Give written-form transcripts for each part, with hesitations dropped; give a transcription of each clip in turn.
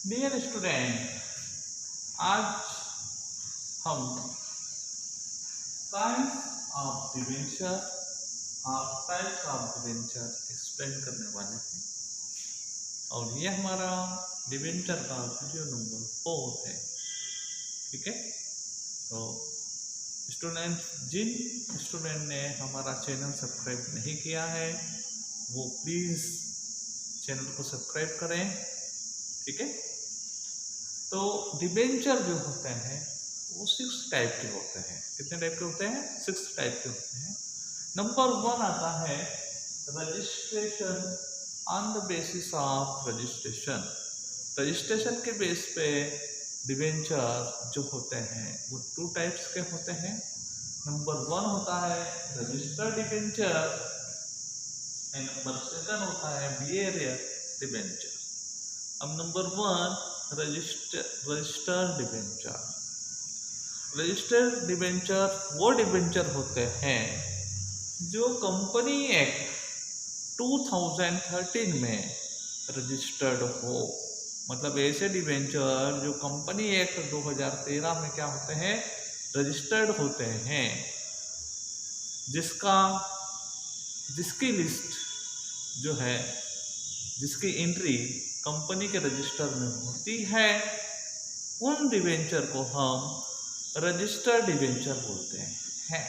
Dear student, आज हम types of debenture explain करने वाले हैं और ये हमारा डिबेंचर का वीडियो नंबर 4 है। ठीक है, तो जिन स्टूडेंट ने हमारा चैनल सब्सक्राइब नहीं किया है वो प्लीज़ चैनल को सब्सक्राइब करें। ठीक है, तो डिबेंचर जो होते हैं वो 6 टाइप के होते हैं। कितने टाइप के होते हैं? 6 टाइप के होते हैं। नंबर 1 आता है registration on the basis of registration. Registration के बेस पे डिबेंचर जो होते हैं वो 2 टाइप्स के होते हैं। नंबर 1 होता है रजिस्टर्ड डिबेंचर एंड नंबर 2 होता है बिहेवियर डिबेंचर। अब number 1 registered debenture. Registered debenture वो डिबेंचर होते हैं जो कंपनी एक्ट 2013 में रजिस्टर्ड हो। मतलब ऐसे डिबेंचर जो कंपनी एक्ट 2013 में क्या होते हैं? रजिस्टर्ड होते हैं, जिसकी लिस्ट जो है, जिसकी एंट्री कंपनी के रजिस्टर में होती है, उन डिबेंचर को हम रजिस्टर्ड डिबेंचर बोलते हैं।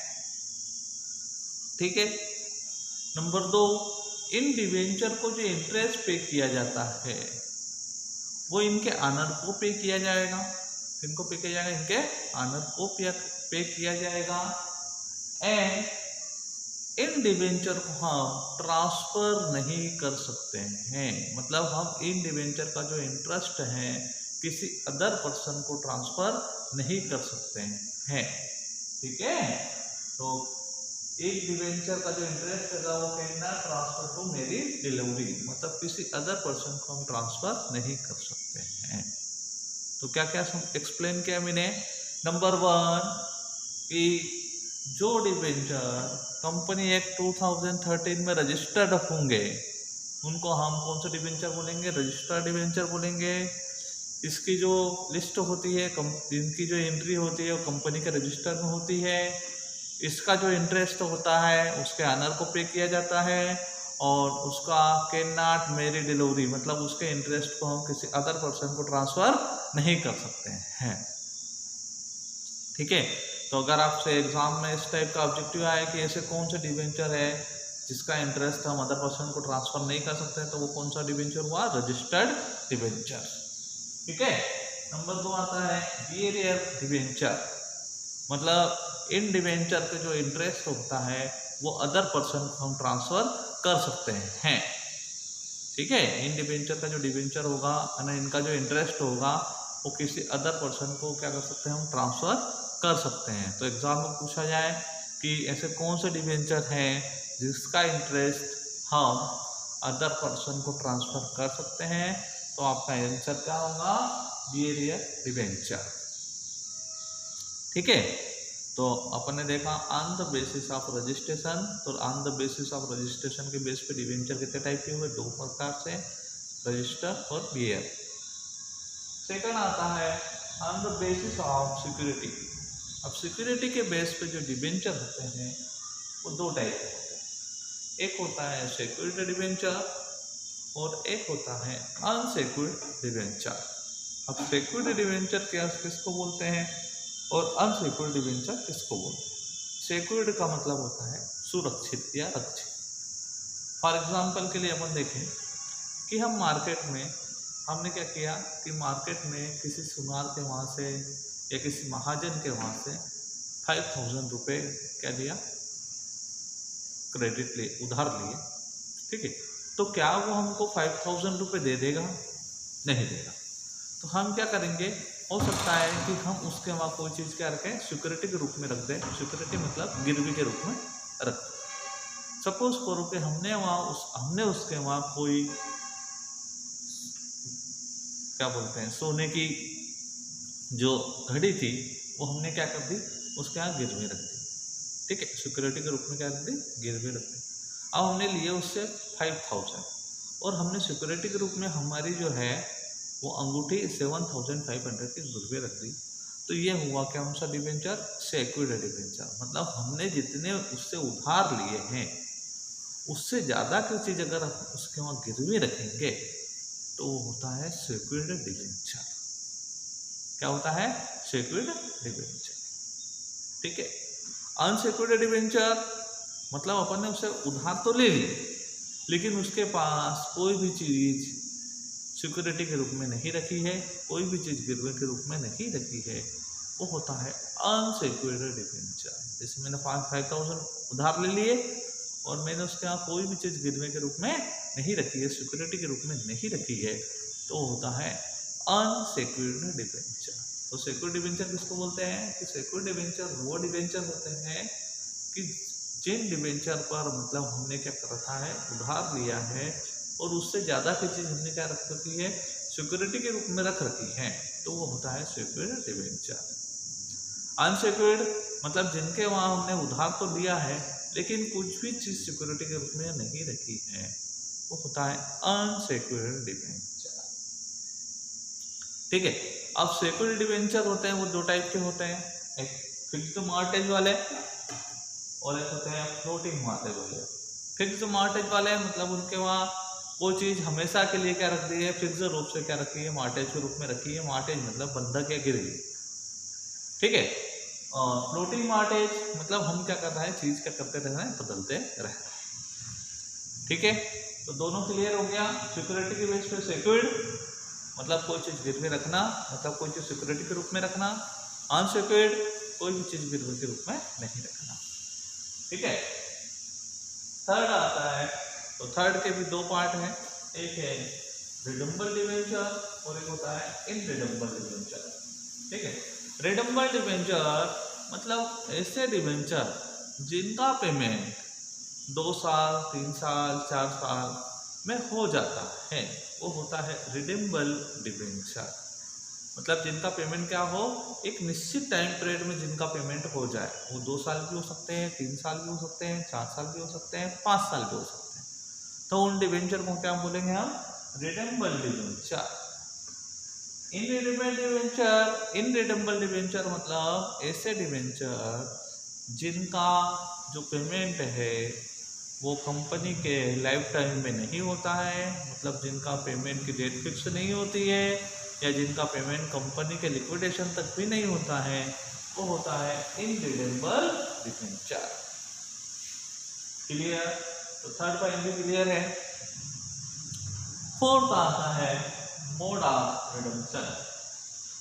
ठीक है। नंबर 2, इन डिबेंचर को जो इंटरेस्ट पे किया जाता है वो इनके ऑनर को पे किया जाएगा। किनको पे किया जाएगा? इनके ऑनर को पे किया जाएगा। एंड इन डिबेंचर को हम ट्रांसफर नहीं कर सकते हैं। मतलब हम इन डिबेंचर का जो इंटरेस्ट है किसी अदर पर्सन को ट्रांसफर नहीं कर सकते हैं। ठीक है, तो एक डिबेंचर का जो इंटरेस्ट है वो कैन नॉट ट्रांसफर टू मेरी डिलीवरी। मतलब किसी अदर पर्सन को हम ट्रांसफर नहीं कर सकते हैं। तो क्या क्या एक्सप्लेन किया मैंने? नंबर 1 कि जो डिबेंचर कंपनी एक्ट 2013 में रजिस्टर्ड होंगे उनको हम कौन सा डिबेंचर बोलेंगे? रजिस्टर्ड डिबेंचर बोलेंगे। इसकी जो लिस्ट होती है, इनकी जो एंट्री होती है वो कंपनी के रजिस्टर में होती है। इसका जो इंटरेस्ट होता है उसके ऑनर को पे किया जाता है और उसका कैन नॉट मेरी डिलीवरी, मतलब उसके इंटरेस्ट को हम किसी अदर पर्सन को ट्रांसफर नहीं कर सकते हैं। ठीक है, तो अगर आपसे एग्जाम में इस टाइप का ऑब्जेक्टिव आए कि ऐसे कौन सा डिबेंचर है जिसका इंटरेस्ट हम अदर पर्सन को ट्रांसफर नहीं कर सकते हैं, तो वो कौन सा डिबेंचर हुआ? Registered debenture. ठीक है। नंबर 2 आता है बिहेवियर डिबेंचर। मतलब इन डिबेंचर के जो इंटरेस्ट होता है वो अदर पर्सन को हम ट्रांसफर कर सकते हैं। ठीक है, इन डिबेंचर का जो डिबेंचर होगा ना, इनका जो इंटरेस्ट होगा वो किसी अदर पर्सन को क्या कर सकते हैं? हम ट्रांसफर कर सकते हैं। तो एग्जाम में पूछा जाए कि ऐसे कौन से डिबेंचर हैं जिसका इंटरेस्ट हम अदर पर्सन को ट्रांसफर कर सकते हैं, तो आपका आंसर क्या होगा? Behaviour debenture. ठीक है, तो अपन ने देखा on the basis of registration. तो on the basis of registration के बेस पे डिबेंचर कितने टाइप के हुए? 2 प्रकार से, रजिस्टर और बिहेवियर। सेकंड आता है on the basis of security. अब सिक्योरिटी के बेस पे जो डिबेंचर होते हैं वो 2 टाइप के होते हैं। एक होता है सिक्योर्ड डिबेंचर और एक होता है अनसिक्योर्ड डिबेंचर। अब सिक्योर्ड डिबेंचर किसको बोलते हैं और अनसिक्योर्ड डिबेंचर किसको बोलते हैं? सिक्योर्ड का मतलब होता है सुरक्षित या रक्षित। फॉर एग्जाम्पल के लिए अपन देखें कि हम मार्केट में हमने क्या किया कि मार्केट में किसी सुनार के वहाँ से या किसी महाजन के वहाँ से 5000 रुपये क्या लिया? क्रेडिट लिए, उधार लिए। ठीक है, तो क्या वो हमको 5000 रुपये दे देगा? नहीं देगा। तो हम क्या करेंगे? हो सकता है कि हम उसके वहाँ कोई चीज़ क्या रखें? सिक्योरिटी के रूप में रख दें। सिक्योरिटी मतलब गिरवी के रूप में रख दें। सपोज करो कि हमने उसके वहाँ कोई क्या बोलते हैं सोने की जो घड़ी थी वो हमने क्या कर दी? उसके यहाँ गिरवी रख दी। ठीक है, सिक्योरिटी के रूप में क्या रख दी? गिरवी रख दी। अब हमने लिए उससे 5000 और हमने सिक्योरिटी के रूप में हमारी जो है वो अंगूठी 7,500 की गिरवी रख दी। तो ये हुआ क्या कौन सा डिबेंचर? Secured debenture. मतलब हमने जितने उससे उधार लिए हैं उससे ज़्यादा की चीज़ अगर हम उसके वहाँ गिरवी रखेंगे तो वो होता है सेक्योर्ड डिबेंचर। क्या होता है? Secured debenture. ठीक है। अनसेक्योर्ड डिबेंचर मतलब अपन ने उससे उधार तो ले ली लेकिन उसके पास कोई भी चीज़ सिक्योरिटी के रूप में नहीं रखी है, कोई भी चीज़ गिरवी के रूप में नहीं रखी है, वो होता है अनसेक्योर्ड डिबेंचर। जैसे मैंने 5,000 उधार ले लिए और मैंने उसके यहाँ कोई भी चीज़ गिरवी के रूप में नहीं रखी है, सिक्योरिटी के रूप में नहीं रखी है, तो होता है अनसेक्योर्ड डिबेंचर। तो सेक्योर्ड डिबेंचर किसको बोलते हैं? कि सेक्योर्ड डिबेंचर वो डिबेंचर होते हैं कि जिन डिबेंचर पर मतलब हमने क्या कर रखा है? उधार लिया है और उससे ज़्यादा की चीज़ हमने क्या रख रखी है? सिक्योरिटी के रूप में रख रखी है, तो वो होता है सेक्योर्ड डिबेंचर। अनसेक्योर्ड मतलब जिनके वहाँ हमने उधार तो लिया है लेकिन कुछ भी चीज़ सिक्योरिटी के रूप में नहीं रखी है, वो होता है अनसेक्योर्ड डिबेंचर। ठीक है। अब सेक्योर्ड डिबेंचर होते हैं वो दो टाइप के होते हैं, एक फिक्स्ड मॉर्टेज वाले और एक होते हैं फ्लोटिंग मॉर्टेज वाले। फिक्स्ड मॉर्टेज वाले मतलब उनके वहाँ वो चीज़ हमेशा के लिए क्या रख दी है? फिक्स्ड रूप से क्या रखी है? मॉर्टेज के रूप में रखी है। मॉर्टेज मतलब बंधक या गिरवी। ठीक है। और फ्लोटिंग मॉर्टेज मतलब हम क्या कर रहे हैं? चीज़ क्या करते रह रहे हैं? बदलते रह रहे हैं। ठीक है। तो दोनों क्लियर हो गया। सिक्योरिटी के बेस पे सिक्योर्ड मतलब कोई चीज़ गिरवी रखना, मतलब कोई चीज़ सिक्योरिटी के रूप में रखना। अनसिक्योर्ड कोई भी चीज़ गिरवी के रूप में नहीं रखना। ठीक है। थर्ड आता है, तो थर्ड के भी दो पार्ट हैं, एक है रिडम्बल डिबेंचर और एक होता है इनरिडम्बल डिबेंचर। ठीक है। रिडम्बल डिबेंचर मतलब ऐसे डिबेंचर जिनका पेमेंट 2 साल, 3 साल, 4 साल में हो जाता है, वो होता है रिडम्बल डिबेंचर। मतलब जिनका पेमेंट क्या हो? एक निश्चित टाइम पीरियड में जिनका पेमेंट हो जाए। वो 2 साल भी हो सकते हैं, 3 साल भी हो सकते हैं, 4 साल भी हो सकते हैं, 5 साल भी हो सकते हैं। तो उन डिबेंचर को क्या बोलेंगे हम? रिडम्बल डिबेंचर। इनरिडम्बल डिबेंचर मतलब ऐसे डिबेंचर जिनका जो पेमेंट है वो कंपनी के लाइफ टाइम में नहीं होता है, मतलब जिनका पेमेंट की डेट फिक्स नहीं होती है या जिनका पेमेंट कंपनी के लिक्विडेशन तक भी नहीं होता है, वो होता है इनरिडम्बल डिबेंचर। क्लियर? तो थर्ड पॉइंट भी क्लियर है। फोर्थ आता है मोड ऑफ रिडम्पशन।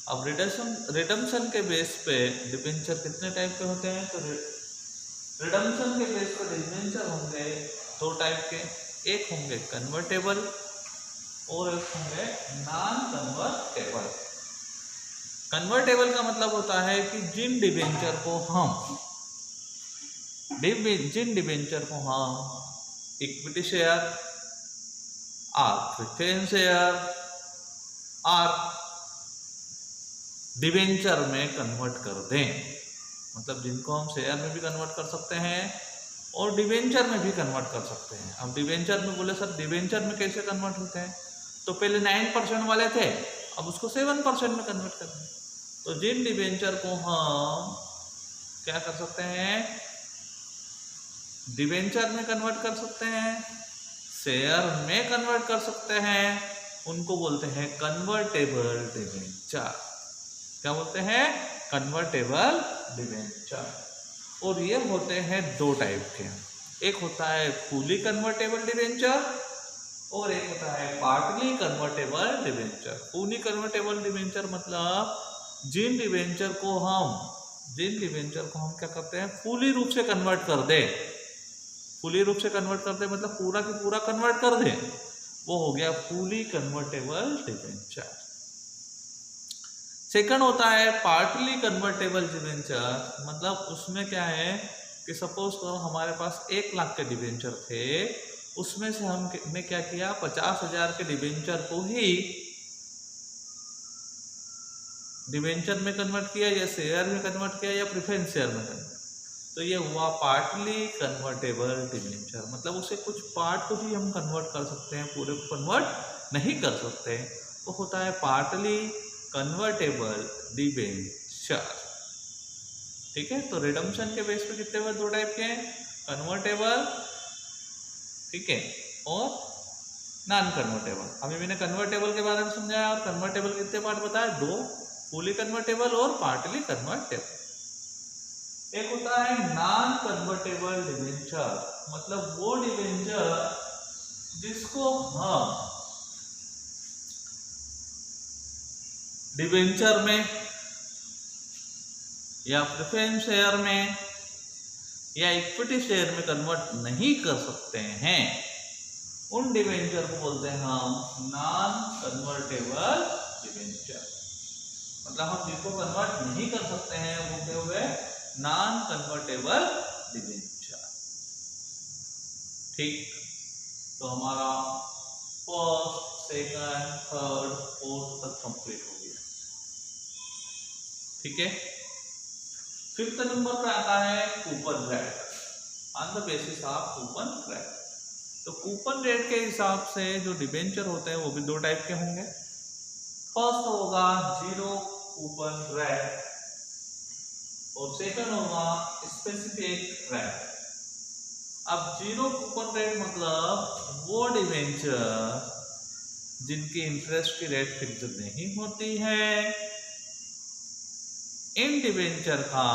अब रिडम्पशन के बेस पे डिबेंचर कितने टाइप के होते हैं? तो रिडम्पशन के बेस पर डिबेंचर होंगे दो टाइप के, एक होंगे कन्वर्टेबल और एक होंगे नॉन कन्वर्टेबल। कन्वर्टेबल का मतलब होता है कि जिन डिबेंचर को हम इक्विटी शेयर और प्रेफरेंस शेयर और डिबेंचर में कन्वर्ट कर दें, मतलब जिनको हम शेयर में भी कन्वर्ट कर सकते हैं और डिबेंचर में भी कन्वर्ट कर सकते हैं। अब डिबेंचर में बोले सर डिबेंचर में कैसे कन्वर्ट होते हैं? तो पहले 9% वाले थे, अब उसको 7% में कन्वर्ट कर दें। तो जिन डिबेंचर को हम क्या कर सकते हैं? डिबेंचर में कन्वर्ट कर सकते हैं, शेयर में कन्वर्ट कर सकते हैं, उनको बोलते हैं कन्वर्टेबल डिबेंचर। क्या बोलते हैं? Convertible debenture. और ये होते हैं दो टाइप के, एक होता है फुली कन्वर्टेबल डिबेंचर और एक होता है partly convertible debenture. Fully convertible debenture मतलब जिन डिबेंचर को हम क्या करते हैं? फुली रूप से कन्वर्ट कर दे। फुली रूप से कन्वर्ट कर दे मतलब पूरा की पूरा कन्वर्ट कर दे, वो हो गया फुली कन्वर्टेबल डिबेंचर। सेकंड होता है पार्टली कन्वर्टेबल डिबेंचर, मतलब उसमें क्या है कि सपोज करो हमारे पास 1 लाख के डिबेंचर थे, उसमें से हमने क्या किया? 50,000 के डिबेंचर को ही डिबेंचर में कन्वर्ट किया या शेयर में कन्वर्ट किया या प्रेफरेंस शेयर में कन्वर्ट। तो ये हुआ पार्टली कन्वर्टेबल डिबेंचर, मतलब उसे कुछ पार्ट को ही हम कन्वर्ट कर सकते हैं, पूरे को कन्वर्ट नहीं कर सकते। वो होता है पार्टली कन्वर्टेबल डिबेंचर। ठीक है, तो रिडम्पशन के बेस पे कितने हुए, दो टाइप के हैं, कन्वर्टेबल, ठीक है, और नॉन कन्वर्टेबल। अभी मैंने कन्वर्टेबल के बारे में समझाया और कन्वर्टेबल कितने पार्ट बताया, दो, फुली कन्वर्टेबल और पार्टली कन्वर्टेबल। एक होता है नॉन कन्वर्टेबल डिबेंचर, मतलब वो डिबेंचर जिसको हम डिबेंचर में या प्रेफरेंस शेयर में या इक्विटी शेयर में कन्वर्ट नहीं कर सकते हैं, उन डिबेंचर को बोलते हैं हम नॉन कन्वर्टेबल डिबेंचर। मतलब हम जिसको कन्वर्ट नहीं कर सकते हैं वो क्या हुए, नॉन कन्वर्टेबल डिबेंचर। ठीक, तो हमारा फर्स्ट, सेकंड, थर्ड, फोर्थ तक कंप्लीट हो गया। ठीक है, फिफ्थ नंबर पे आता है coupon rate, on the basis of coupon rate. तो कूपन रेट के हिसाब से जो डिबेंचर होते हैं वो भी दो टाइप के होंगे। फर्स्ट होगा जीरो कूपन रेट और सेकंड होगा स्पेसिफिक रेट। अब जीरो कूपन रेट मतलब वो डिबेंचर जिनकी इंटरेस्ट की रेट फिक्स नहीं होती है। इन डिबेंचर का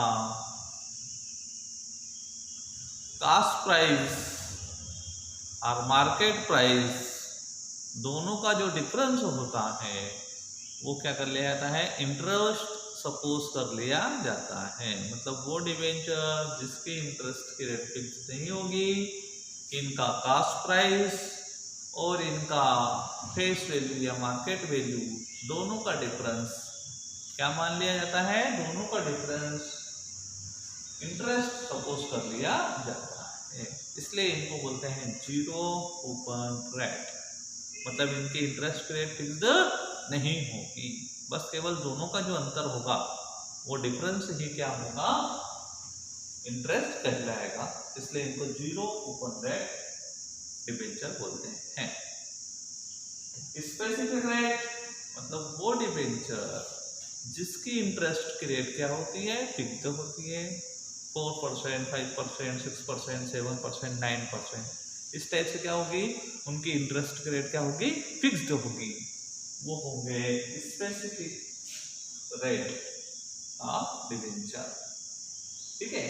कास्ट प्राइस और मार्केट प्राइस दोनों का जो डिफरेंस होता है वो क्या कर लिया जाता है, इंटरेस्ट सपोज कर लिया जाता है। मतलब वो डिबेंचर जिसकी इंटरेस्ट की रेट फिक्स नहीं होगी, इनका कास्ट प्राइस और इनका फेस वैल्यू या मार्केट वैल्यू दोनों का डिफरेंस क्या मान लिया जाता है, दोनों का डिफरेंस इंटरेस्ट सपोज कर लिया जाता है। इसलिए इनको बोलते हैं जीरो कूपन रेट। मतलब इनकी इंटरेस्ट रेट फिक्स्ड नहीं होगी, बस केवल दोनों का जो अंतर होगा वो डिफरेंस ही क्या होगा, इंटरेस्ट कहलाएगा। इसलिए इनको जीरो कूपन रेट डिबेंचर बोलते हैं। स्पेसिफिक रेट मतलब वो डिबेंचर जिसकी इंटरेस्ट की रेट क्या होती है, फिक्स्ड होती है, 4%, 5%, 6%, 7%, 9%। इस टाइप से क्या होगी, उनकी इंटरेस्ट की रेट क्या होगी, फिक्स्ड होगी। वो होंगे स्पेसिफिक रेट ऑफ डिबेंचर। ठीक है।